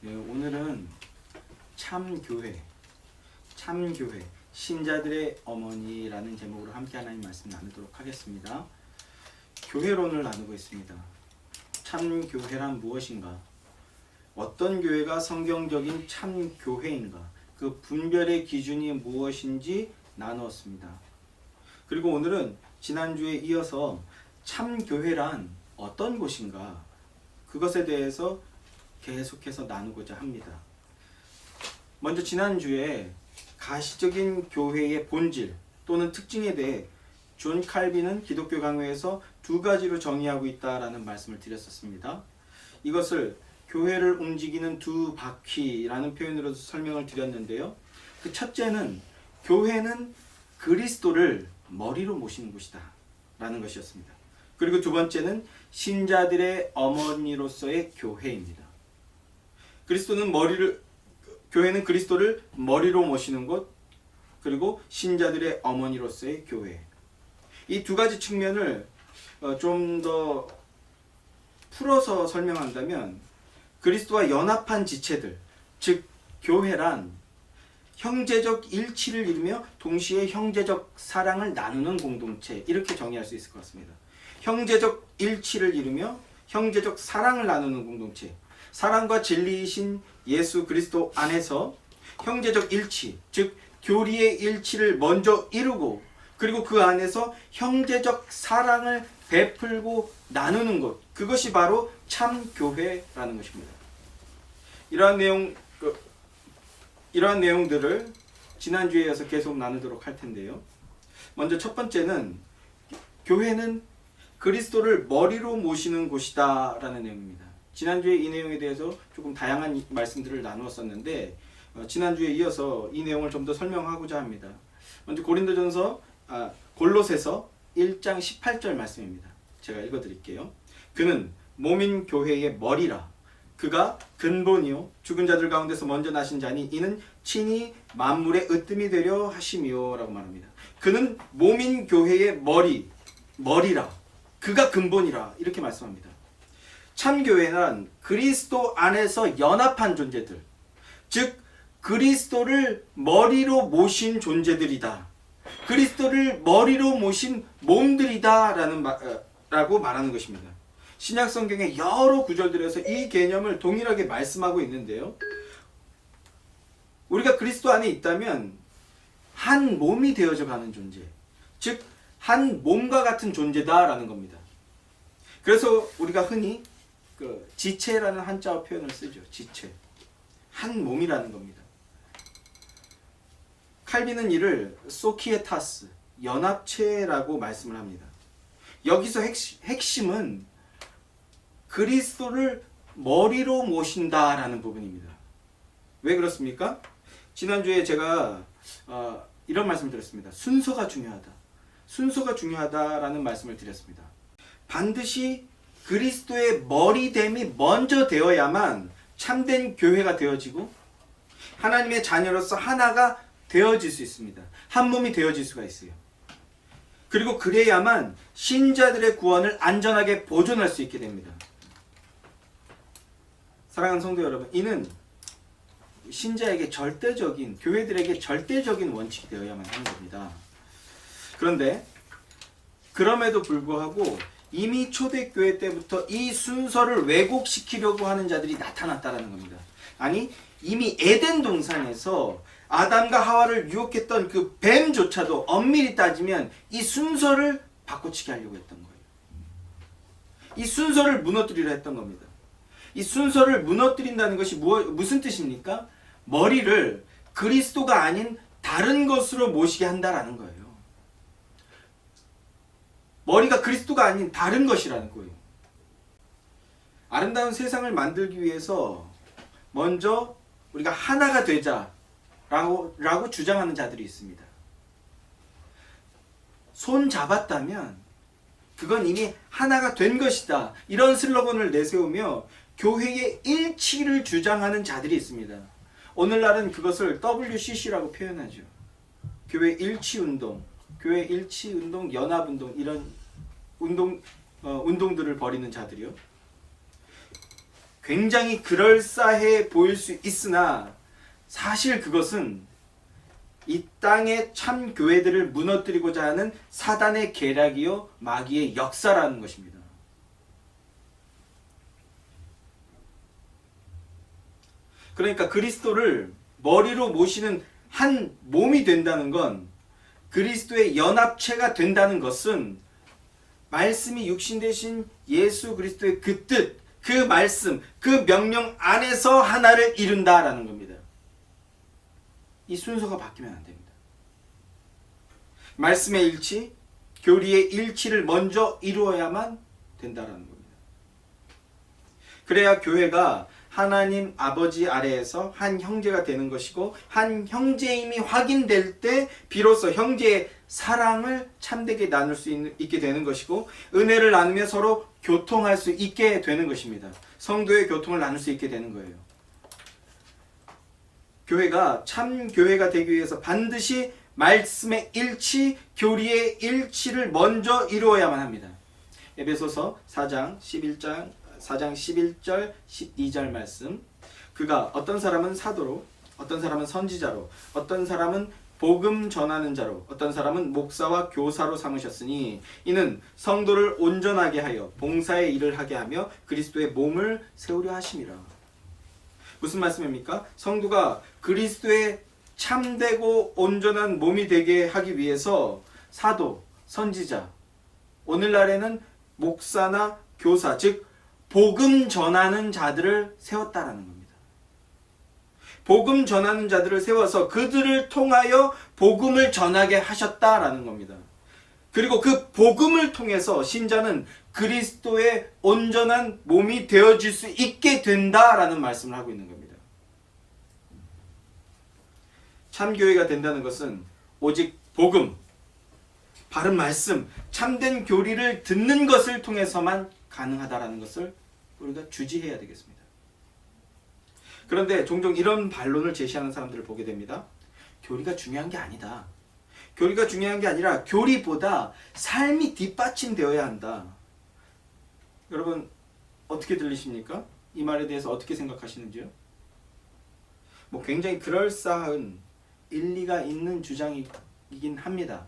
네, 오늘은 참교회, 신자들의 어머니라는 제목으로 함께 하나님 말씀 나누도록 하겠습니다. 교회론을 나누고 있습니다. 참교회란 무엇인가? 어떤 교회가 성경적인 참교회인가? 그 분별의 기준이 무엇인지 나누었습니다. 그리고 오늘은 지난주에 이어서 참교회란 어떤 곳인가? 그것에 대해서 계속해서 나누고자 합니다. 먼저 지난주에 가시적인 교회의 본질 또는 특징에 대해 존 칼빈은 기독교 강요에서 두 가지로 정의하고 있다라는 말씀을 드렸었습니다. 이것을 교회를 움직이는 두 바퀴라는 표현으로 설명을 드렸는데요. 그 첫째는 교회는 그리스도를 머리로 모시는 곳이다 라는 것이었습니다. 그리고 두 번째는 신자들의 어머니로서의 교회입니다. 교회는 그리스도를 머리로 모시는 곳, 그리고 신자들의 어머니로서의 교회. 이 두 가지 측면을 좀 더 풀어서 설명한다면 그리스도와 연합한 지체들, 즉 교회란 형제적 일치를 이루며 동시에 형제적 사랑을 나누는 공동체, 이렇게 정의할 수 있을 것 같습니다. 형제적 일치를 이루며 형제적 사랑을 나누는 공동체, 사랑과 진리이신 예수 그리스도 안에서 형제적 일치, 즉 교리의 일치를 먼저 이루고 그리고 그 안에서 형제적 사랑을 베풀고 나누는 것, 그것이 바로 참교회라는 것입니다. 이러한 내용들을 지난주에 이어서 계속 나누도록 할 텐데요. 먼저 첫 번째는 교회는 그리스도를 머리로 모시는 곳이다 라는 내용입니다. 지난주에 이 내용에 대해서 조금 다양한 말씀들을 나누었었는데 지난주에 이어서 이 내용을 좀 더 설명하고자 합니다. 먼저 골로새서 1장 18절 말씀입니다. 제가 읽어드릴게요. 그는 몸인 교회의 머리라. 그가 근본이요 죽은 자들 가운데서 먼저 나신 자니 이는 친히 만물의 으뜸이 되려 하심이요 라고 말합니다. 그는 몸인 교회의 머리라. 그가 근본이라 이렇게 말씀합니다. 참교회는 그리스도 안에서 연합한 존재들, 즉 그리스도를 머리로 모신 존재들이다. 그리스도를 머리로 모신 몸들이다 라고 말하는 것입니다. 신약 성경의 여러 구절들에서 이 개념을 동일하게 말씀하고 있는데요. 우리가 그리스도 안에 있다면 한 몸이 되어져 가는 존재, 즉 한 몸과 같은 존재다라는 겁니다. 그래서 우리가 흔히 지체라는 한자어 표현을 쓰죠. 지체. 한 몸이라는 겁니다. 칼빈은 이를 소키에타스, 연합체라고 말씀을 합니다. 여기서 핵심은 그리스도를 머리로 모신다라는 부분입니다. 왜 그렇습니까? 지난주에 제가 이런 말씀을 드렸습니다. 순서가 중요하다라는 말씀을 드렸습니다. 반드시 그리스도의 머리됨이 먼저 되어야만 참된 교회가 되어지고 하나님의 자녀로서 하나가 되어질 수 있습니다. 한 몸이 되어질 수가 있어요. 그리고 그래야만 신자들의 구원을 안전하게 보존할 수 있게 됩니다. 사랑하는 성도 여러분, 이는 신자에게 교회들에게 절대적인 원칙이 되어야만 하는 겁니다. 그런데 그럼에도 불구하고 이미 초대교회 때부터 이 순서를 왜곡시키려고 하는 자들이 나타났다는 겁니다. 아니, 이미 에덴 동산에서 아담과 하와를 유혹했던 그 뱀조차도 엄밀히 따지면 이 순서를 바꿔치기 하려고 했던 거예요. 이 순서를 무너뜨리려 했던 겁니다. 이 순서를 무너뜨린다는 것이 무슨 뜻입니까? 머리를 그리스도가 아닌 다른 것으로 모시게 한다라는 거예요. 머리가 그리스도가 아닌 다른 것이라는 거예요. 아름다운 세상을 만들기 위해서 먼저 우리가 하나가 되자라고 주장하는 자들이 있습니다. 손 잡았다면 그건 이미 하나가 된 것이다. 이런 슬로건을 내세우며 교회의 일치를 주장하는 자들이 있습니다. 오늘날은 그것을 WCC라고 표현하죠. 교회 일치운동, 연합운동, 이런 운동들을 벌이는 자들이요. 굉장히 그럴싸해 보일 수 있으나 사실 그것은 이 땅의 참 교회들을 무너뜨리고자 하는 사단의 계략이요 마귀의 역사라는 것입니다. 그러니까 그리스도를 머리로 모시는 한 몸이 된다는 건, 그리스도의 연합체가 된다는 것은 말씀이 육신 되신 예수 그리스도의 그 뜻, 그 말씀, 그 명령 안에서 하나를 이룬다라는 겁니다. 이 순서가 바뀌면 안 됩니다. 말씀의 일치, 교리의 일치를 먼저 이루어야만 된다라는 겁니다. 그래야 교회가 하나님 아버지 아래에서 한 형제가 되는 것이고, 한 형제임이 확인될 때 비로소 형제의 사랑을 참되게 나눌 수 있게 되는 것이고, 은혜를 나누며 서로 교통할 수 있게 되는 것입니다. 성도의 교통을 나눌 수 있게 되는 거예요. 교회가 참 교회가 되기 위해서 반드시 말씀의 일치, 교리의 일치를 먼저 이루어야만 합니다. 에베소서 4장 11절 12절 말씀. 그가 어떤 사람은 사도로, 어떤 사람은 선지자로, 어떤 사람은 복음 전하는 자로, 어떤 사람은 목사와 교사로 삼으셨으니 이는 성도를 온전하게 하여 봉사의 일을 하게 하며 그리스도의 몸을 세우려 하심이라. 무슨 말씀입니까? 성도가 그리스도의 참되고 온전한 몸이 되게 하기 위해서 사도, 선지자, 오늘날에는 목사나 교사, 즉 복음 전하는 자들을 세웠다라는 겁니다. 복음 전하는 자들을 세워서 그들을 통하여 복음을 전하게 하셨다라는 겁니다. 그리고 그 복음을 통해서 신자는 그리스도의 온전한 몸이 되어질 수 있게 된다라는 말씀을 하고 있는 겁니다. 참교회가 된다는 것은 오직 복음, 바른 말씀, 참된 교리를 듣는 것을 통해서만 가능하다라는 것을 우리가 주지해야 되겠습니다. 그런데 종종 이런 반론을 제시하는 사람들을 보게 됩니다. 교리가 중요한 게 아니다. 교리가 중요한 게 아니라 교리보다 삶이 뒷받침되어야 한다. 여러분 어떻게 들리십니까? 이 말에 대해서 어떻게 생각하시는지요? 굉장히 그럴싸한 일리가 있는 주장이긴 합니다.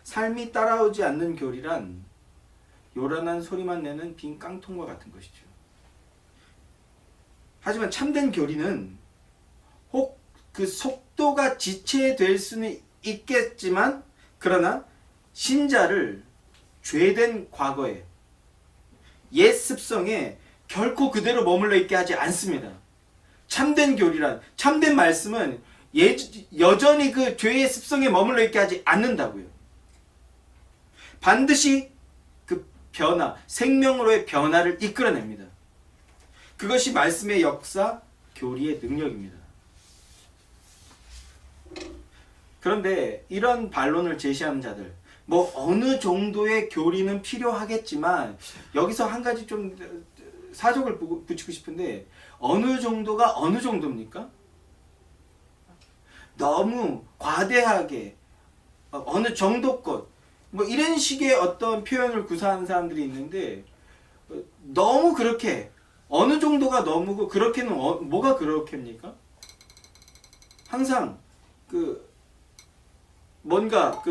삶이 따라오지 않는 교리란 요란한 소리만 내는 빈 깡통과 같은 것이죠. 하지만 참된 교리는 혹 그 속도가 지체될 수는 있겠지만, 그러나 신자를 죄된 과거에, 옛 습성에 결코 그대로 머물러 있게 하지 않습니다. 참된 교리란, 참된 말씀은 여전히 그 죄의 습성에 머물러 있게 하지 않는다고요. 반드시 그 변화, 생명으로의 변화를 이끌어냅니다. 그것이 말씀의 역사, 교리의 능력입니다. 그런데 이런 반론을 제시하는 자들, 어느 정도의 교리는 필요하겠지만, 여기서 한 가지 좀 사족을 붙이고 싶은데, 어느 정도가 어느 정도입니까? 너무 과대하게 어느 정도껏 이런 식의 어떤 표현을 구사하는 사람들이 있는데, 너무 그렇게 어느 정도가 너무고 그렇게는 뭐가 그렇게입니까? 항상 뭔가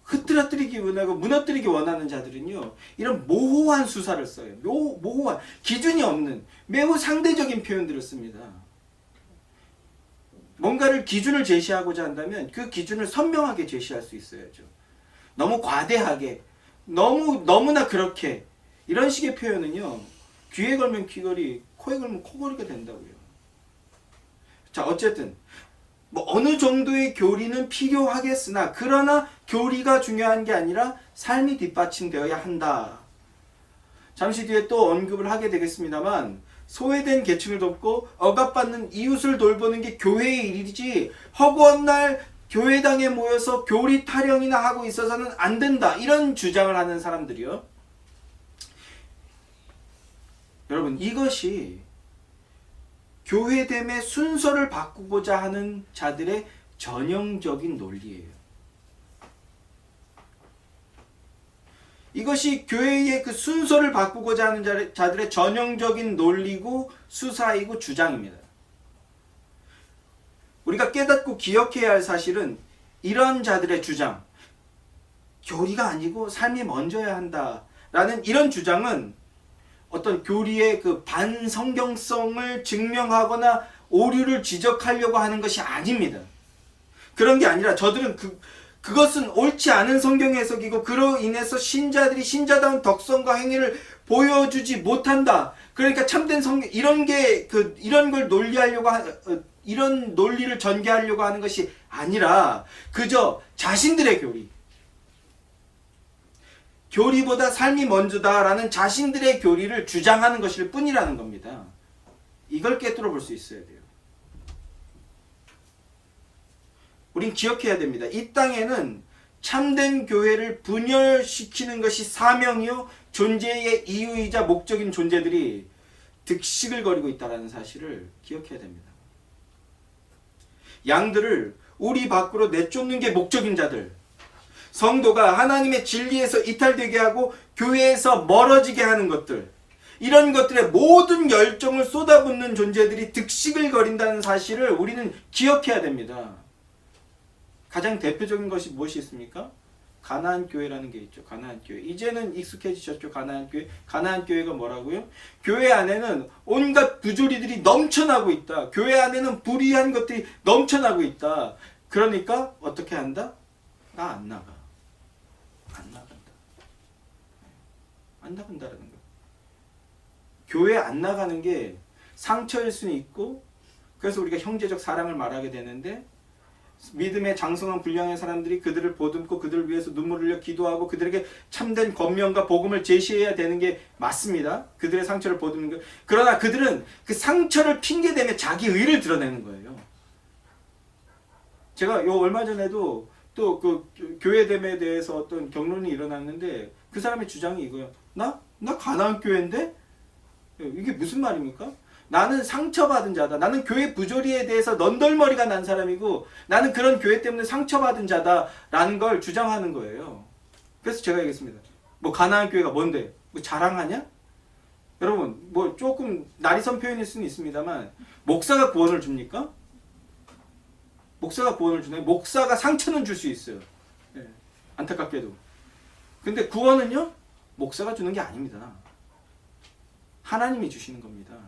흐트러뜨리기 원하고 무너뜨리기 원하는 자들은요, 이런 모호한 수사를 써요. 모호한, 기준이 없는 매우 상대적인 표현들을 씁니다. 뭔가를 기준을 제시하고자 한다면 그 기준을 선명하게 제시할 수 있어야죠. 너무 과대하게, 너무나 그렇게, 이런 식의 표현은요, 귀에 걸면 귀걸이, 코에 걸면 코걸이가 된다고요. 자, 어쨌든 어느 정도의 교리는 필요하겠으나, 그러나 교리가 중요한 게 아니라 삶이 뒷받침되어야 한다. 잠시 뒤에 또 언급을 하게 되겠습니다만, 소외된 계층을 돕고 억압받는 이웃을 돌보는 게 교회의 일이지, 허구한 날 교회당에 모여서 교리 타령이나 하고 있어서는 안 된다, 이런 주장을 하는 사람들이요. 여러분, 이것이 교회됨의 순서를 바꾸고자 하는 자들의 전형적인 논리예요. 이것이 교회의 그 순서를 바꾸고자 하는 자들의 전형적인 논리고 수사이고 주장입니다. 우리가 깨닫고 기억해야 할 사실은 이런 자들의 주장, 교리가 아니고 삶이 먼저야 한다라는 이런 주장은 어떤 교리의 그 반성경성을 증명하거나 오류를 지적하려고 하는 것이 아닙니다. 그런 게 아니라 저들은 그것은 옳지 않은 성경 해석이고 그로 인해서 신자들이 신자다운 덕성과 행위를 보여주지 못한다. 그러니까 참된 성경 이런 걸 논리하려고 이런 논리를 전개하려고 하는 것이 아니라 그저 자신들의 교리보다 삶이 먼저다라는 자신들의 교리를 주장하는 것일 뿐이라는 겁니다. 이걸 깨뜨려 볼 수 있어야 돼요. 우린 기억해야 됩니다. 이 땅에는 참된 교회를 분열시키는 것이 사명이요 존재의 이유이자 목적인 존재들이 득식을 거리고 있다는 사실을 기억해야 됩니다. 양들을 우리 밖으로 내쫓는 게 목적인 자들, 성도가 하나님의 진리에서 이탈되게 하고 교회에서 멀어지게 하는 것들, 이런 것들에 모든 열정을 쏟아붓는 존재들이 득식을 거린다는 사실을 우리는 기억해야 됩니다. 가장 대표적인 것이 무엇이 있습니까? 가나안 교회라는 게 있죠. 가나안 교회. 이제는 익숙해지셨죠. 가나안 교회. 가나안 교회가 뭐라고요? 교회 안에는 온갖 부조리들이 넘쳐나고 있다. 교회 안에는 불의한 것들이 넘쳐나고 있다. 그러니까 어떻게 한다? 나 안 나가. 안 나간다. 안 나간다라는 거예요. 교회 안 나가는 게 상처일 수는 있고, 그래서 우리가 형제적 사랑을 말하게 되는데, 믿음의 장성한 분량의 사람들이 그들을 보듬고 그들을 위해서 눈물을 흘려 기도하고 그들에게 참된 권면과 복음을 제시해야 되는 게 맞습니다. 그들의 상처를 보듬는 것. 그러나 그들은 그 상처를 핑계대며 자기 의를 드러내는 거예요. 제가 요 얼마 전에도 또 그 교회됨에 대해서 어떤 경론이 일어났는데 그 사람의 주장이 이거예요. 나 가나안 교회인데? 이게 무슨 말입니까? 나는 상처받은 자다. 나는 교회 부조리에 대해서 넌덜머리가 난 사람이고 나는 그런 교회 때문에 상처받은 자다라는 걸 주장하는 거예요. 그래서 제가 얘기했습니다. 뭐 가나안 교회가 뭔데? 뭐 자랑하냐? 여러분 뭐 조금 날이선 표현일 수는 있습니다만 목사가 구원을 줍니까? 목사가 구원을 주나요? 목사가 상처는 줄 수 있어요. 예, 안타깝게도. 근데 구원은요? 목사가 주는 게 아닙니다. 하나님이 주시는 겁니다.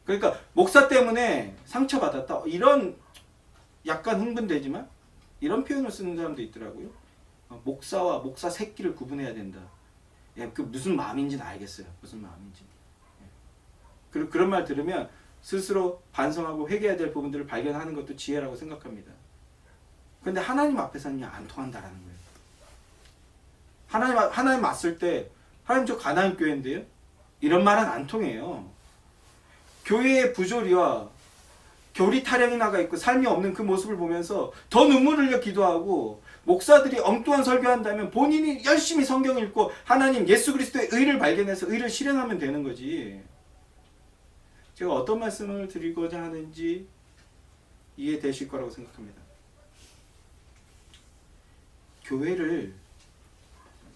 그러니까 목사 때문에 상처받았다. 이런 약간 흥분되지만 이런 표현을 쓰는 사람도 있더라고요. 목사와 목사 새끼를 구분해야 된다. 예, 그 무슨 마음인지는 알겠어요. 무슨 마음인지. 예. 그런 말 들으면 스스로 반성하고 회개해야 될 부분들을 발견하는 것도 지혜라고 생각합니다. 그런데 하나님 앞에서는 안 통한다라는 거예요. 하나님 맞설 때 하나님 저 가나안 교회인데요. 이런 말은 안 통해요. 교회의 부조리와 교리 타령이 나가 있고 삶이 없는 그 모습을 보면서 더 눈물을 흘려 기도하고 목사들이 엉뚱한 설교한다면 본인이 열심히 성경 읽고 하나님 예수 그리스도의 의를 발견해서 의를 실행하면 되는 거지. 제가 어떤 말씀을 드리고자 하는지 이해되실 거라고 생각합니다. 교회를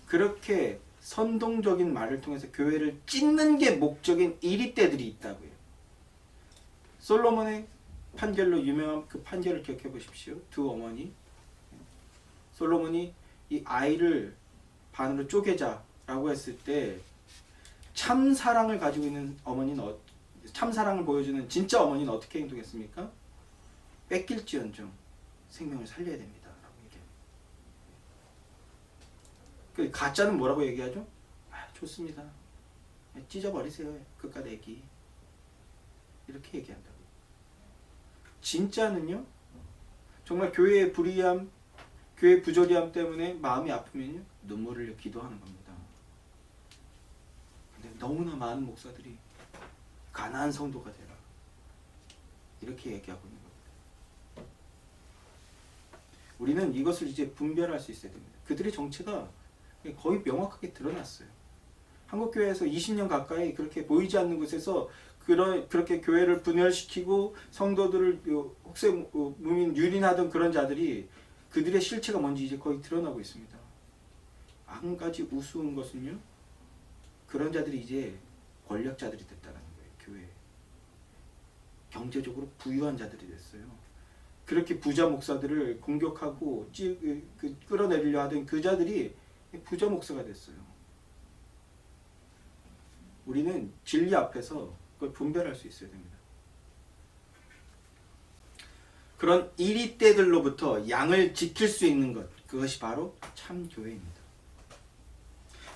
그렇게 선동적인 말을 통해서 교회를 찢는 게 목적인 이리떼들이 있다고요. 솔로몬의 판결로 유명한 그 판결을 기억해 보십시오. 두 어머니. 솔로몬이 이 아이를 반으로 쪼개자라고 했을 때 참사랑을 가지고 있는 어머니는 참사랑을 보여주는 진짜 어머니는 어떻게 행동했습니까? 뺏길지언정 생명을 살려야 됩니다. 라고 얘기해요. 가짜는 뭐라고 얘기하죠? 좋습니다. 찢어버리세요. 그깟 애기. 이렇게 얘기한다고. 진짜는요? 정말 교회의 불의함, 교회의 부조리함 때문에 마음이 아프면요? 눈물을 흘려 기도하는 겁니다. 근데 너무나 많은 목사들이 가나안 성도가 되라. 이렇게 얘기하고 있는 겁니다. 우리는 이것을 이제 분별할 수 있어야 됩니다. 그들의 정체가 거의 명확하게 드러났어요. 한국교회에서 20년 가까이 그렇게 보이지 않는 곳에서 그렇게 교회를 분열시키고 성도들을 혹세 무민 유린하던 그런 자들이 그들의 실체가 뭔지 이제 거의 드러나고 있습니다. 한 가지 우스운 것은요, 그런 자들이 이제 권력자들이 됐다는 거예요. 교회 경제적으로 부유한 자들이 됐어요. 그렇게 부자 목사들을 공격하고 끌어내리려 하던 그 자들이 부자 목사가 됐어요. 우리는 진리 앞에서 그걸 분별할 수 있어야 됩니다. 그런 이리떼들로부터 양을 지킬 수 있는 것, 그것이 바로 참 교회입니다.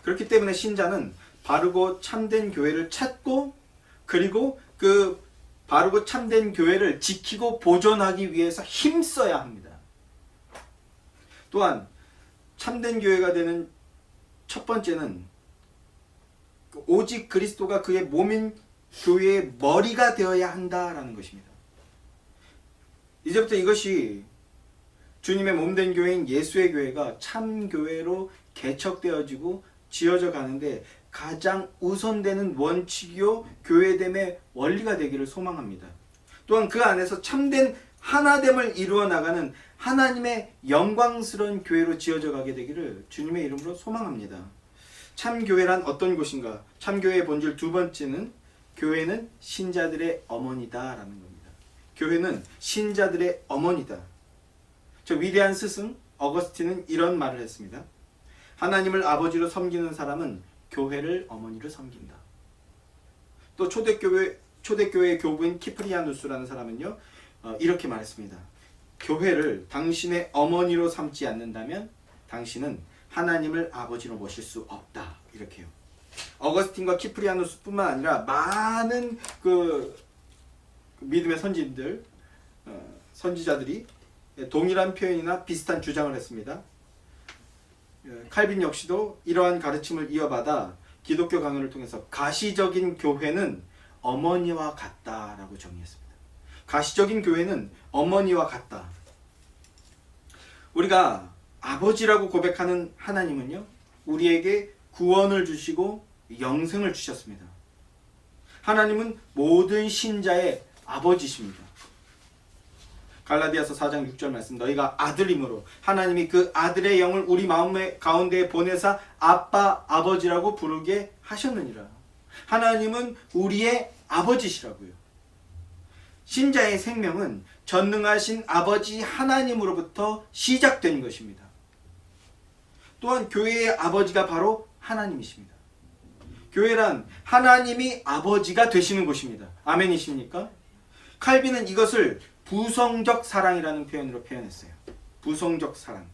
그렇기 때문에 신자는 바르고 참된 교회를 찾고, 그리고 그 바르고 참된 교회를 지키고 보존하기 위해서 힘써야 합니다. 또한 참된 교회가 되는 첫 번째는 오직 그리스도가 그의 몸인 교회의 머리가 되어야 한다라는 것입니다. 이제부터 이것이 주님의 몸된 교회인 예수의 교회가 참 교회로 개척되어지고 지어져 가는데 가장 우선되는 원칙이요 교회됨의 원리가 되기를 소망합니다. 또한 그 안에서 참된 하나됨을 이루어 나가는 하나님의 영광스러운 교회로 지어져 가게 되기를 주님의 이름으로 소망합니다. 참교회란 어떤 곳인가? 참교회의 본질 두 번째는 교회는 신자들의 어머니다라는 겁니다. 교회는 신자들의 어머니다. 저 위대한 스승 어거스틴은 이런 말을 했습니다. 하나님을 아버지로 섬기는 사람은 교회를 어머니로 섬긴다. 또 초대교회의 교부인 키프리아누스라는 사람은요, 이렇게 말했습니다. 교회를 당신의 어머니로 삼지 않는다면 당신은 하나님을 아버지로 모실 수 없다. 이렇게요. 어거스틴과 키프리아누스뿐만 아니라 많은 그 믿음의 선지들, 선지자들이 동일한 표현이나 비슷한 주장을 했습니다. 칼빈 역시도 이러한 가르침을 이어받아 기독교 강연을 통해서 가시적인 교회는 어머니와 같다라고 정의했습니다. 가시적인 교회는 어머니와 같다. 우리가 아버지라고 고백하는 하나님은요, 우리에게 구원을 주시고 영생을 주셨습니다. 하나님은 모든 신자의 아버지십니다. 갈라디아서 4장 6절 말씀, 너희가 아들임으로 하나님이 그 아들의 영을 우리 마음 가운데 보내사 아빠 아버지라고 부르게 하셨느니라. 하나님은 우리의 아버지시라고요. 신자의 생명은 전능하신 아버지 하나님으로부터 시작된 것입니다. 또한 교회의 아버지가 바로 하나님이십니다. 교회란 하나님이 아버지가 되시는 곳입니다. 아멘이십니까? 칼빈은 이것을 부성적 사랑이라는 표현으로 표현했어요. 부성적 사랑.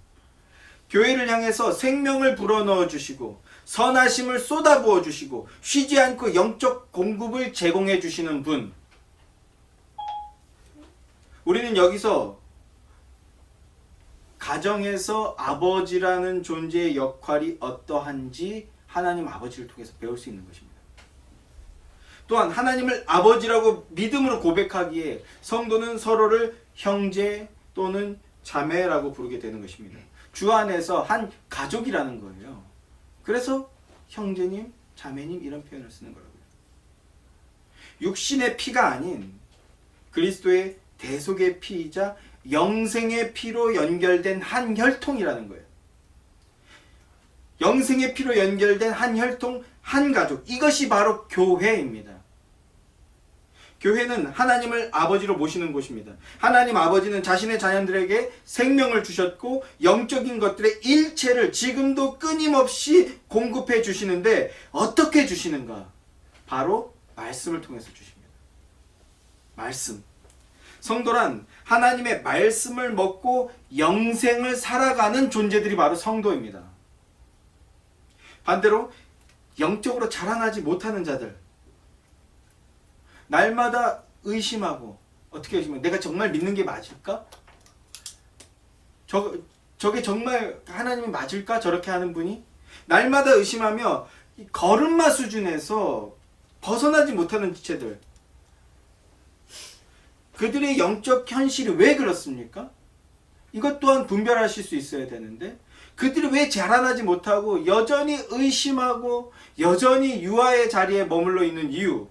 교회를 향해서 생명을 불어넣어 주시고 선하심을 쏟아부어 주시고 쉬지 않고 영적 공급을 제공해 주시는 분. 우리는 여기서 가정에서 아버지라는 존재의 역할이 어떠한지 하나님 아버지를 통해서 배울 수 있는 것입니다. 또한 하나님을 아버지라고 믿음으로 고백하기에 성도는 서로를 형제 또는 자매라고 부르게 되는 것입니다. 주 안에서 한 가족이라는 거예요. 그래서 형제님, 자매님 이런 표현을 쓰는 거라고요. 육신의 피가 아닌 그리스도의 대속의 피이자 영생의 피로 연결된 한 혈통이라는 거예요. 영생의 피로 연결된 한 혈통, 한 가족. 이것이 바로 교회입니다. 교회는 하나님을 아버지로 모시는 곳입니다. 하나님 아버지는 자신의 자녀들에게 생명을 주셨고 영적인 것들의 일체를 지금도 끊임없이 공급해 주시는데 어떻게 주시는가? 바로 말씀을 통해서 주십니다. 말씀. 성도란 하나님의 말씀을 먹고 영생을 살아가는 존재들이 바로 성도입니다. 반대로 영적으로 자라나지 못하는 자들, 날마다 의심하고, 어떻게 의심해? 내가 정말 믿는 게 맞을까? 저게 정말 하나님이 맞을까? 저렇게 하는 분이 날마다 의심하며 걸음마 수준에서 벗어나지 못하는 지체들, 그들의 영적 현실이 왜 그렇습니까? 이것 또한 분별하실 수 있어야 되는데, 그들이 왜 자라나지 못하고 여전히 의심하고 여전히 유아의 자리에 머물러 있는 이유,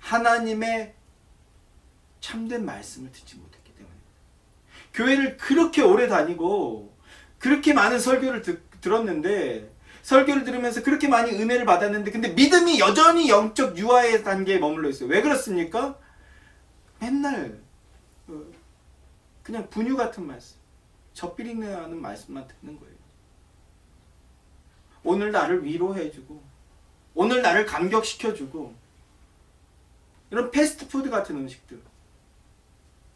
하나님의 참된 말씀을 듣지 못했기 때문입니다. 교회를 그렇게 오래 다니고 그렇게 많은 설교를 들었는데 설교를 들으면서 그렇게 많이 은혜를 받았는데 근데 믿음이 여전히 영적 유아의 단계에 머물러 있어요. 왜 그렇습니까? 맨날 그냥 분유 같은 말씀, 젖비린내하는 말씀만 듣는 거예요. 오늘 나를 위로해주고 오늘 나를 감격시켜주고 이런 패스트푸드 같은 음식들,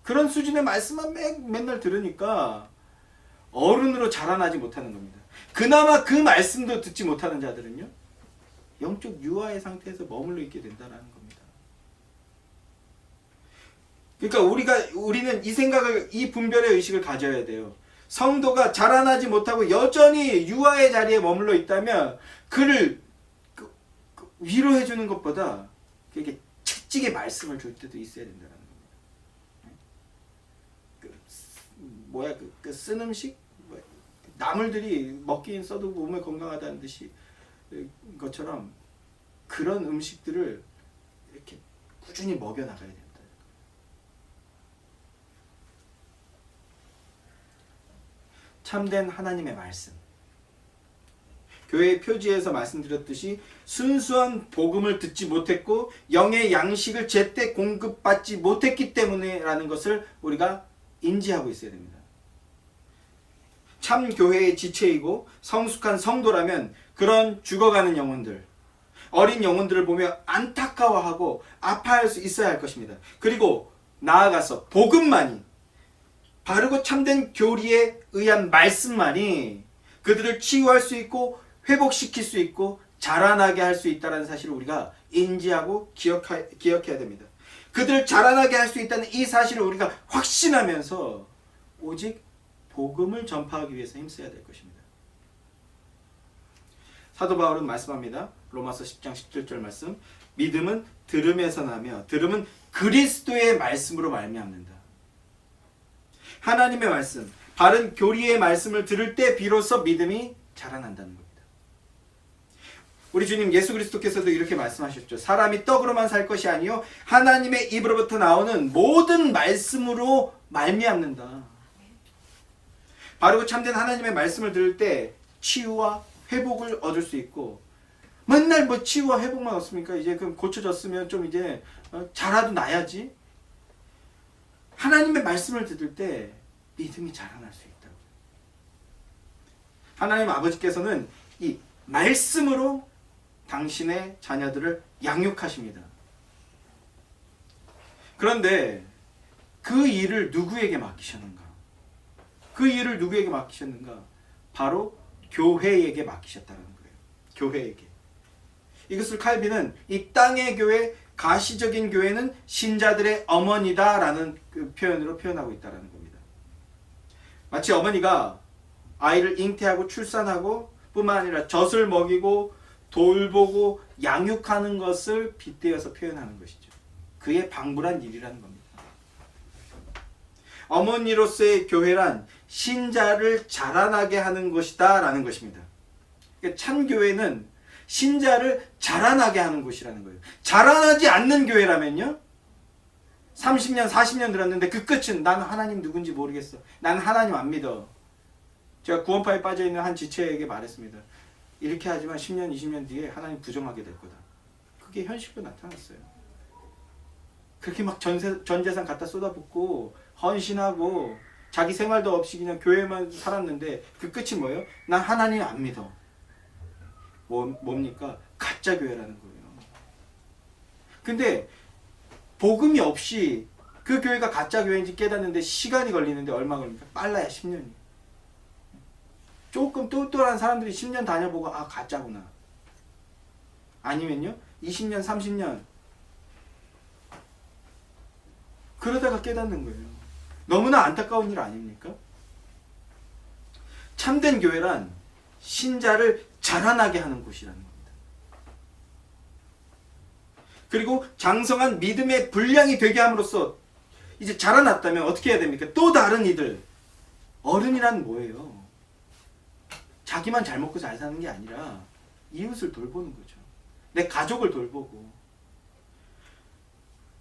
그런 수준의 말씀만 맨날 들으니까 어른으로 자라나지 못하는 겁니다. 그나마 그 말씀도 듣지 못하는 자들은요, 영적 유아의 상태에서 머물러 있게 된다는 겁니다. 그러니까 우리는 이 생각을, 이 분별의 의식을 가져야 돼요. 성도가 자라나지 못하고 여전히 유아의 자리에 머물러 있다면 그를 위로해 주는 것보다 그렇게 채찍의 말씀을 줄 때도 있어야 된다는 겁니다. 그 쓴 음식? 나물들이 먹긴 써도 몸에 건강하다는 듯이 것처럼 그런 음식들을 이렇게 꾸준히 먹여나가야 된다. 참된 하나님의 말씀. 교회의 표지에서 말씀드렸듯이 순수한 복음을 듣지 못했고 영의 양식을 제때 공급받지 못했기 때문에라는 것을 우리가 인지하고 있어야 됩니다. 참 교회의 지체이고 성숙한 성도라면 그런 죽어가는 영혼들, 어린 영혼들을 보며 안타까워하고 아파할 수 있어야 할 것입니다. 그리고 나아가서 복음만이, 바르고 참된 교리에 의한 말씀만이 그들을 치유할 수 있고 회복시킬 수 있고 자라나게 할 수 있다는 사실을 우리가 인지하고 기억해야 됩니다. 그들을 자라나게 할 수 있다는 이 사실을 우리가 확신하면서 오직 복음을 전파하기 위해서 힘써야 될 것입니다. 사도 바울은 말씀합니다. 로마서 10장 17절 말씀. 믿음은 들음에서 나며 들음은 그리스도의 말씀으로 말미암는다. 하나님의 말씀, 바른 교리의 말씀을 들을 때 비로소 믿음이 자라난다는 겁니다. 우리 주님 예수 그리스도께서도 이렇게 말씀하셨죠. 사람이 떡으로만 살 것이 아니요 하나님의 입으로부터 나오는 모든 말씀으로 말미암는다. 바르고 참된 하나님의 말씀을 들을 때 치유와 회복을 얻을 수 있고, 맨날 뭐 치유와 회복만 얻습니까? 이제 그럼 고쳐졌으면 좀 이제 자라도 나야지. 하나님의 말씀을 들을 때 믿음이 자라날 수 있다고. 하나님 아버지께서는 이 말씀으로 당신의 자녀들을 양육하십니다. 그런데 그 일을 누구에게 맡기셨는가? 그 일을 누구에게 맡기셨는가? 바로 교회에게 맡기셨다는 거예요. 교회에게. 이것을 칼빈은 이 땅의 교회, 가시적인 교회는 신자들의 어머니다라는 그 표현으로 표현하고 있다는 겁니다. 마치 어머니가 아이를 잉태하고 출산하고 뿐만 아니라 젖을 먹이고 돌보고 양육하는 것을 빗대어서 표현하는 것이죠. 그의 방불한 일이라는 겁니다. 어머니로서의 교회란 신자를 자라나게 하는 것이다 라는 것입니다. 참 교회는 신자를 자라나게 하는 곳이라는 거예요. 자라나지 않는 교회라면요, 30년 40년 들었는데 그 끝은 나는 하나님 누군지 모르겠어, 나는 하나님 안 믿어. 제가 구원파에 빠져있는 한 지체에게 말했습니다. 이렇게 하지만 10년 20년 뒤에 하나님 부정하게 될 거다. 그게 현실로 나타났어요. 그렇게 막 전 재산 갖다 쏟아붓고 헌신하고 자기 생활도 없이 그냥 교회만 살았는데 그 끝이 뭐예요? 난 하나님 안 믿어. 뭡니까? 가짜 교회라는 거예요. 근데 복음이 없이 그 교회가 가짜 교회인지 깨닫는데 시간이 걸리는데 얼마 걸립니까? 빨라야 10년이. 조금 똘똘한 사람들이 10년 다녀보고 아 가짜구나. 아니면요 20년 30년 그러다가 깨닫는 거예요. 너무나 안타까운 일 아닙니까? 참된 교회란 신자를 자라나게 하는 곳이라는 겁니다. 그리고 장성한 믿음의 분량이 되게 함으로써 이제 자라났다면 어떻게 해야 됩니까? 또 다른 이들. 어른이란 뭐예요? 자기만 잘 먹고 잘 사는 게 아니라 이웃을 돌보는 거죠. 내 가족을 돌보고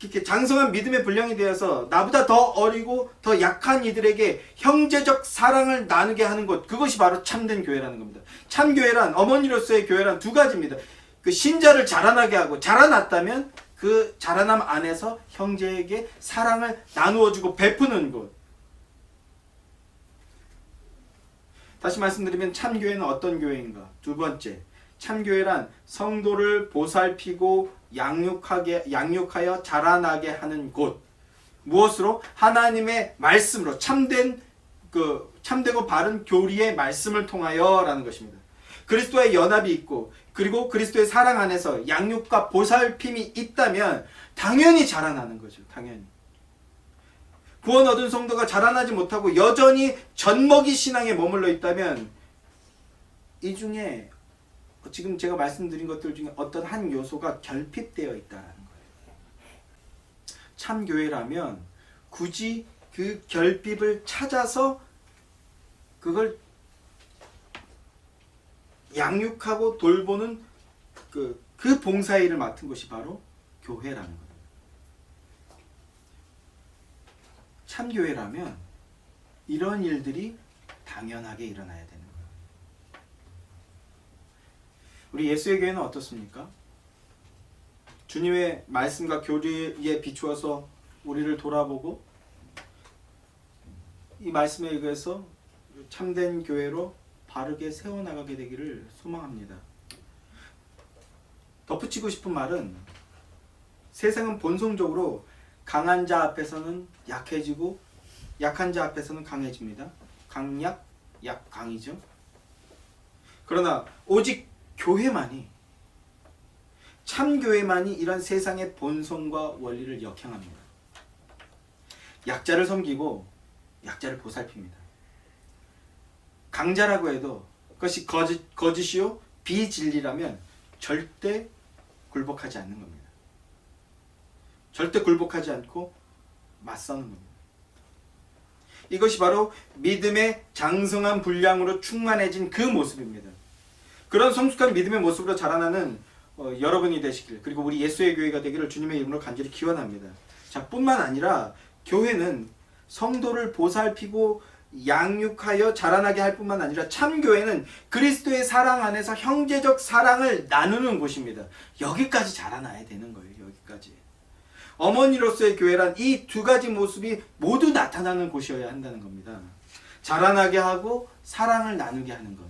이렇게 장성한 믿음의 분량이 되어서 나보다 더 어리고 더 약한 이들에게 형제적 사랑을 나누게 하는 것, 그것이 바로 참된 교회라는 겁니다. 참교회란, 어머니로서의 교회란 두 가지입니다. 그 신자를 자라나게 하고, 자라났다면 그 자라남 안에서 형제에게 사랑을 나누어주고 베푸는 것. 다시 말씀드리면 참교회는 어떤 교회인가? 두 번째, 참교회란 성도를 보살피고 양육하여 자라나게 하는 곳. 무엇으로? 하나님의 말씀으로, 참되고 바른 교리의 말씀을 통하여라는 것입니다. 그리스도의 연합이 있고, 그리고 그리스도의 사랑 안에서 양육과 보살핌이 있다면 당연히 자라나는 거죠. 당연히. 구원 얻은 성도가 자라나지 못하고 여전히 젖먹이 신앙에 머물러 있다면 이 중에 지금 제가 말씀드린 것들 중에 어떤 한 요소가 결핍되어 있다는 거예요. 참교회라면 굳이 그 결핍을 찾아서 그걸 양육하고 돌보는 그 봉사일을 맡은 것이 바로 교회라는 거예요. 참교회라면 이런 일들이 당연하게 일어나야 되는 거예요. 우리 예수의 교회는 어떻습니까? 주님의 말씀과 교리에 비추어서 우리를 돌아보고 이 말씀에 의해서 참된 교회로 바르게 세워나가게 되기를 소망합니다. 덧붙이고 싶은 말은 세상은 본성적으로 강한 자 앞에서는 약해지고 약한 자 앞에서는 강해집니다. 강약, 강이죠. 그러나 오직 교회만이, 참교회만이 이런 세상의 본성과 원리를 역행합니다. 약자를 섬기고 약자를 보살핍니다. 강자라고 해도 그것이 거짓이요 비진리라면 절대 굴복하지 않는 겁니다. 절대 굴복하지 않고 맞서는 겁니다. 이것이 바로 믿음의 장성한 분량으로 충만해진 그 모습입니다. 그런 성숙한 믿음의 모습으로 자라나는 여러분이 되시길, 그리고 우리 예수의 교회가 되기를 주님의 이름으로 간절히 기원합니다. 자, 뿐만 아니라 교회는 성도를 보살피고 양육하여 자라나게 할 뿐만 아니라 참교회는 그리스도의 사랑 안에서 형제적 사랑을 나누는 곳입니다. 여기까지 자라나야 되는 거예요. 여기까지. 어머니로서의 교회란 이 두 가지 모습이 모두 나타나는 곳이어야 한다는 겁니다. 자라나게 하고 사랑을 나누게 하는 것.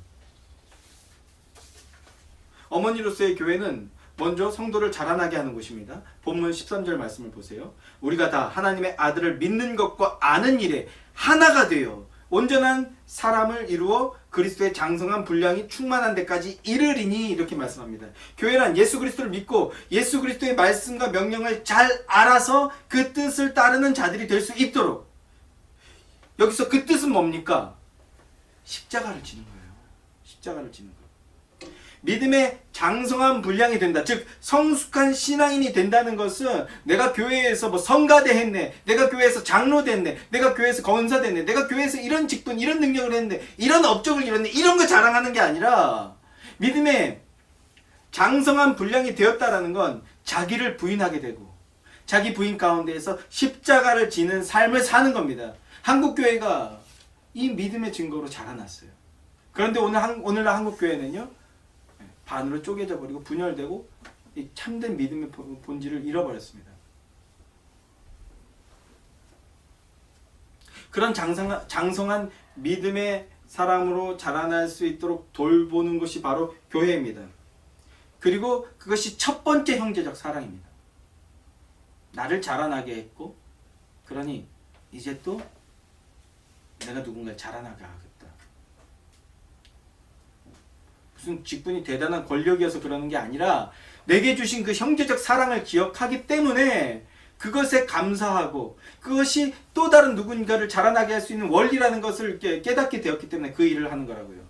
어머니로서의 교회는 먼저 성도를 자라나게 하는 곳입니다. 본문 13절 말씀을 보세요. 우리가 다 하나님의 아들을 믿는 것과 아는 일에 하나가 되어 온전한 사람을 이루어 그리스도의 장성한 분량이 충만한 데까지 이르리니, 이렇게 말씀합니다. 교회란 예수 그리스도를 믿고 예수 그리스도의 말씀과 명령을 잘 알아서 그 뜻을 따르는 자들이 될 수 있도록, 여기서 그 뜻은 뭡니까? 십자가를 지는 거예요. 십자가를 지는 거예요. 믿음의 장성한 분량이 된다. 즉 성숙한 신앙인이 된다는 것은 내가 교회에서 뭐 성가대 했네, 내가 교회에서 장로 됐네, 내가 교회에서 권사 됐네, 내가 교회에서 이런 직분, 이런 능력을 했네, 이런 업적을 이뤘네, 이런 거 자랑하는 게 아니라 믿음의 장성한 분량이 되었다라는 건 자기를 부인하게 되고 자기 부인 가운데에서 십자가를 지는 삶을 사는 겁니다. 한국교회가 이 믿음의 증거로 자라났어요. 그런데 오늘날 한국교회는요, 반으로 쪼개져 버리고 분열되고 이 참된 믿음의 본질을 잃어버렸습니다. 그런 장성한 믿음의 사람으로 자라날 수 있도록 돌보는 것이 바로 교회입니다. 그리고 그것이 첫 번째 형제적 사랑입니다. 나를 자라나게 했고, 그러니 이제 또 내가 누군가를 자라나게 하겠다. 무슨 직분이 대단한 권력이어서 그러는 게 아니라 내게 주신 그 형제적 사랑을 기억하기 때문에 그것에 감사하고 그것이 또 다른 누군가를 자라나게 할 수 있는 원리라는 것을 깨닫게 되었기 때문에 그 일을 하는 거라고요.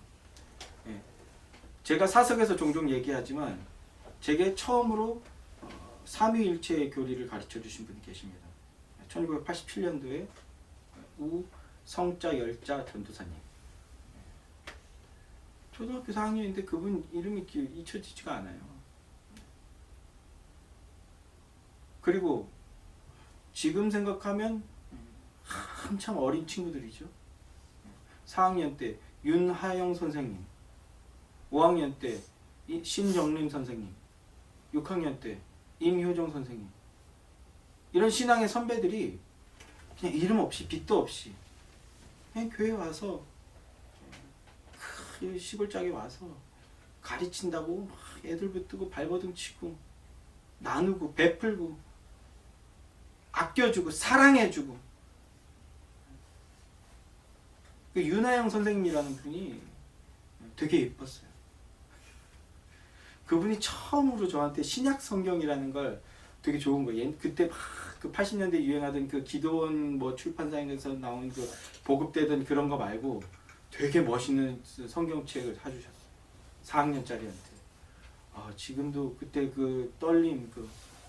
제가 사석에서 종종 얘기하지만 제게 처음으로 삼위일체의 교리를 가르쳐 주신 분이 계십니다. 1987년도에 우성자 열자 전도사님. 초등학교 4학년인데 그분 이름이 잊혀지지가 않아요. 그리고 지금 생각하면 한참 어린 친구들이죠. 4학년 때 윤하영 선생님, 5학년 때 신정림 선생님, 6학년 때 임효정 선생님, 이런 신앙의 선배들이 그냥 이름 없이 빚도 없이 그냥 교회 와서 시골짝에 와서 가르친다고 막 애들 붙들고 발버둥 치고 나누고 베풀고 아껴주고 사랑해주고. 그 윤하영 선생님이라는 분이 되게 예뻤어요. 그분이 처음으로 저한테 신약 성경이라는 걸 되게 좋은 거예요. 그때 막 그 80년대 유행하던 그 기도원 뭐 출판사에서 나온 그 보급되던 그런 거 말고 되게 멋있는 성경책을 사주셨어요. 4학년짜리한테. 지금도 그때 그 떨림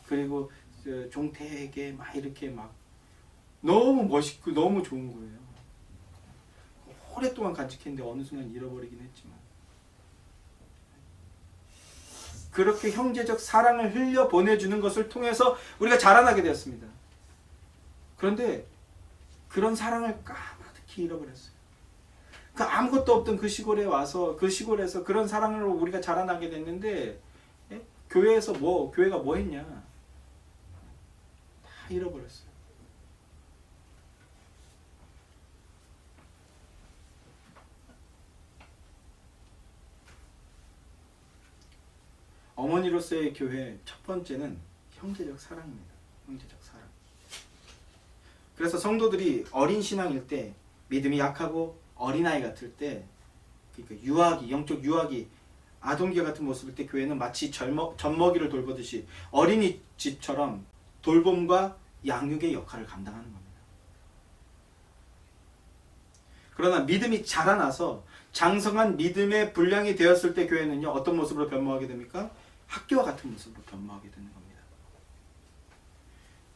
그리고 그 종태에게 막 이렇게 막 너무 멋있고 너무 좋은 거예요. 오랫동안 간직했는데 어느 순간 잃어버리긴 했지만 그렇게 형제적 사랑을 흘려 보내주는 것을 통해서 우리가 자라나게 되었습니다. 그런데 그런 사랑을 까마득히 잃어버렸어요. 그 아무것도 없던 그 시골에 와서 그 시골에서 그런 사랑으로 우리가 자라나게 됐는데 교회에서 교회가 뭐 했냐? 다 잃어버렸어요. 어머니로서의 교회 첫 번째는 형제적 사랑입니다. 형제적 사랑. 그래서 성도들이 어린 신앙일 때, 믿음이 약하고 어린아이 같을 때, 그러니까 유아기, 영적 유아기, 아동기 같은 모습일 때 교회는 마치 젖먹이를 돌보듯이 어린이집처럼 돌봄과 양육의 역할을 감당하는 겁니다. 그러나 믿음이 자라나서 장성한 믿음의 분량이 되었을 때 교회는요, 어떤 모습으로 변모하게 됩니까? 학교와 같은 모습으로 변모하게 되는 겁니다.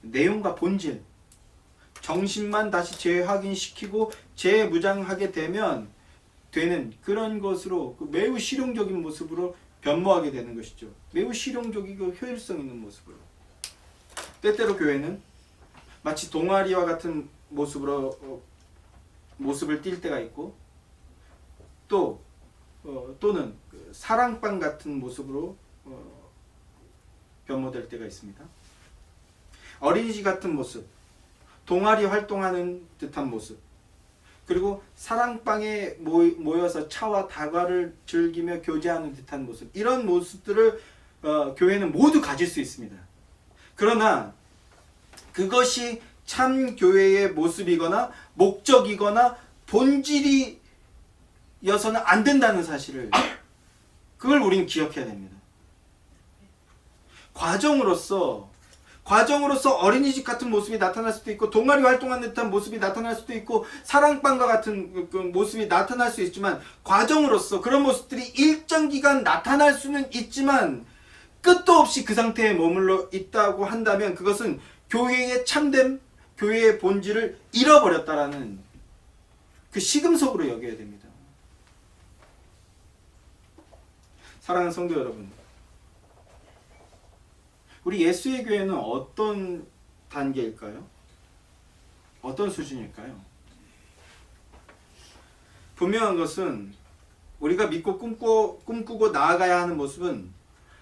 내용과 본질, 정신만 다시 재확인시키고 재무장하게 되면 되는 그런 것으로 매우 실용적인 모습으로 변모하게 되는 것이죠. 매우 실용적이고 효율성 있는 모습으로. 때때로 교회는 마치 동아리와 같은 모습으로 모습을 띌 때가 있고 또는 사랑방 같은 모습으로 변모될 때가 있습니다. 어린이집 같은 모습, 동아리 활동하는 듯한 모습, 그리고 사랑방에 모여서 차와 다과를 즐기며 교제하는 듯한 모습, 이런 모습들을 교회는 모두 가질 수 있습니다. 그러나 그것이 참 교회의 모습이거나 목적이거나 본질이어서는 안 된다는 사실을 그걸 우리는 기억해야 됩니다. 과정으로서 어린이집 같은 모습이 나타날 수도 있고 동아리 활동하는 듯한 모습이 나타날 수도 있고 사랑방과 같은 그 모습이 나타날 수 있지만 과정으로서 그런 모습들이 일정 기간 나타날 수는 있지만 끝도 없이 그 상태에 머물러 있다고 한다면 그것은 교회의 참됨, 교회의 본질을 잃어버렸다라는 그 시금석으로 여겨야 됩니다. 사랑하는 성도 여러분, 우리 예수의 교회는 어떤 단계일까요? 어떤 수준일까요? 분명한 것은 우리가 믿고 꿈꾸고 나아가야 하는 모습은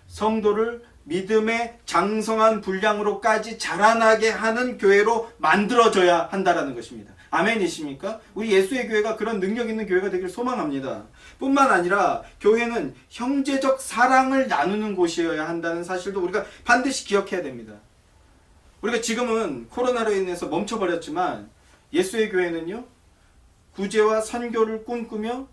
성도를 믿음의 장성한 분량으로까지 자라나게 하는 교회로 만들어져야 한다는 것입니다. 아멘이십니까? 우리 예수의 교회가 그런 능력 있는 교회가 되길 소망합니다. 뿐만 아니라 교회는 형제적 사랑을 나누는 곳이어야 한다는 사실도 우리가 반드시 기억해야 됩니다. 우리가 지금은 코로나로 인해서 멈춰버렸지만 예수의 교회는요, 구제와 선교를 꿈꾸며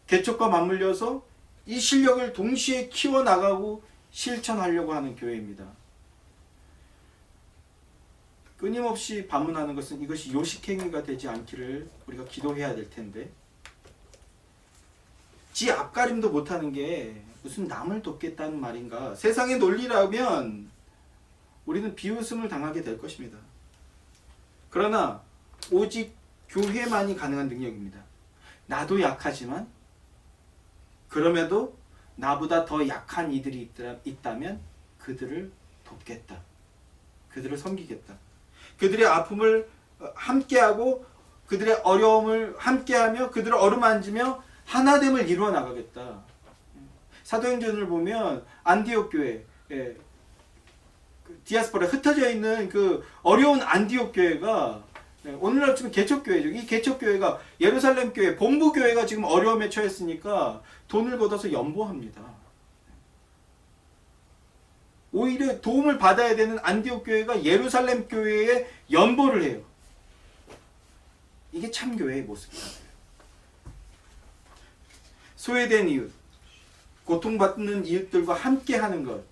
개척과 맞물려서 이 실력을 동시에 키워나가고 실천하려고 하는 교회입니다. 끊임없이 반문하는 것은 이것이 요식행위가 되지 않기를 우리가 기도해야 될 텐데, 지 앞가림도 못하는 게 무슨 남을 돕겠다는 말인가? 세상의 논리라면 우리는 비웃음을 당하게 될 것입니다. 그러나 오직 교회만이 가능한 능력입니다. 나도 약하지만 그럼에도 나보다 더 약한 이들이 있다면 그들을 돕겠다. 그들을 섬기겠다. 그들의 아픔을 함께하고 그들의 어려움을 함께하며 그들을 어루만지며 하나됨을 이루어 나가겠다. 사도행전을 보면 안디옥 교회, 디아스포라 흩어져 있는 그 어려운 안디옥 교회가 오늘날 지금 개척교회죠. 이 개척교회가 예루살렘 교회, 본부 교회가 지금 어려움에 처했으니까 돈을 걷어서 연보합니다. 오히려 도움을 받아야 되는 안디옥 교회가 예루살렘 교회에 연보를 해요. 이게 참 교회의 모습이다. 소외된 이웃, 고통받는 이웃들과 함께하는 것,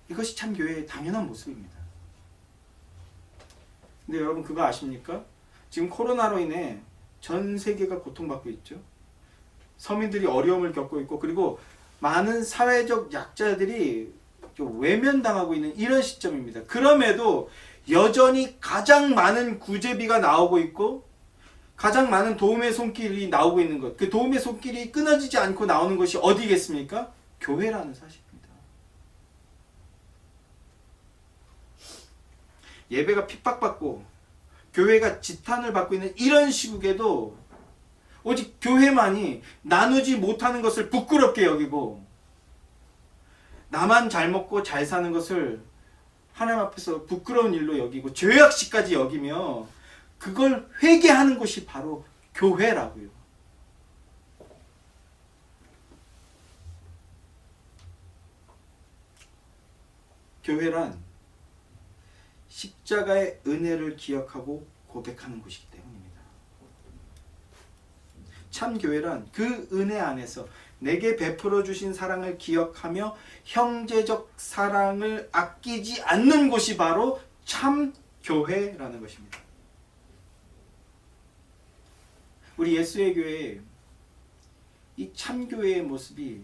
이것이 참 교회의 당연한 모습입니다. 근데 여러분 그거 아십니까? 지금 코로나로 인해 전 세계가 고통받고 있죠. 서민들이 어려움을 겪고 있고 그리고 많은 사회적 약자들이 좀 외면당하고 있는 이런 시점입니다. 그럼에도 여전히 가장 많은 구제비가 나오고 있고 가장 많은 도움의 손길이 나오고 있는 것, 그 도움의 손길이 끊어지지 않고 나오는 것이 어디겠습니까? 교회라는 사실입니다. 예배가 핍박받고 교회가 지탄을 받고 있는 이런 시국에도 오직 교회만이 나누지 못하는 것을 부끄럽게 여기고 나만 잘 먹고 잘 사는 것을 하나님 앞에서 부끄러운 일로 여기고 죄악시까지 여기며 그걸 회개하는 곳이 바로 교회라고요. 교회란 십자가의 은혜를 기억하고 고백하는 곳이기 때문입니다. 참 교회란 그 은혜 안에서 내게 베풀어 주신 사랑을 기억하며 형제적 사랑을 아끼지 않는 곳이 바로 참 교회라는 것입니다. 우리 예수의 교회에 이 참 교회의 모습이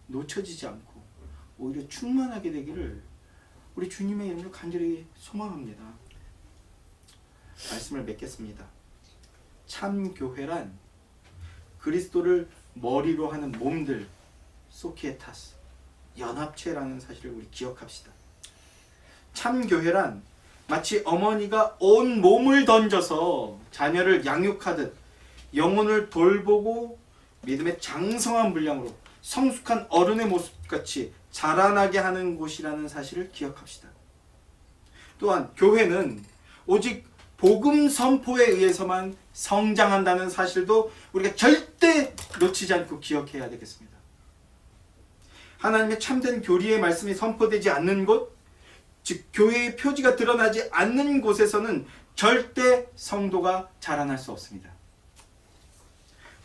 놓쳐지지 않고 오히려 충만하게 되기를 우리 주님의 이름으로 간절히 소망합니다. 말씀을 맺겠습니다. 참 교회란 그리스도를 머리로 하는 몸들, 소키에타스, 연합체라는 사실을 우리 기억합시다. 참 교회란 마치 어머니가 온 몸을 던져서 자녀를 양육하듯 영혼을 돌보고 믿음의 장성한 분량으로 성숙한 어른의 모습같이 자라나게 하는 곳이라는 사실을 기억합시다. 또한 교회는 오직 복음 선포에 의해서만 성장한다는 사실도 우리가 절대 놓치지 않고 기억해야 되겠습니다. 하나님의 참된 교리의 말씀이 선포되지 않는 곳, 즉 교회의 표지가 드러나지 않는 곳에서는 절대 성도가 자라날 수 없습니다.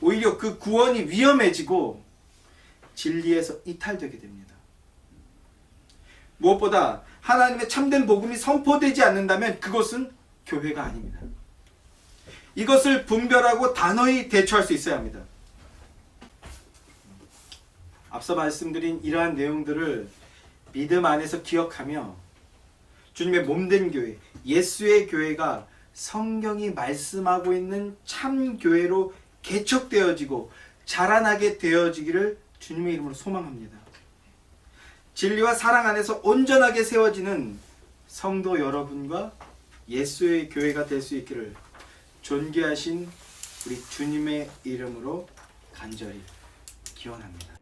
오히려 그 구원이 위험해지고 진리에서 이탈되게 됩니다. 무엇보다 하나님의 참된 복음이 선포되지 않는다면 그것은 교회가 아닙니다. 이것을 분별하고 단호히 대처할 수 있어야 합니다. 앞서 말씀드린 이러한 내용들을 믿음 안에서 기억하며 주님의 몸된 교회, 예수의 교회가 성경이 말씀하고 있는 참 교회로 개척되어지고 자라나게 되어지기를 주님의 이름으로 소망합니다. 진리와 사랑 안에서 온전하게 세워지는 성도 여러분과 예수의 교회가 될 수 있기를 존귀하신 우리 주님의 이름으로 간절히 기원합니다.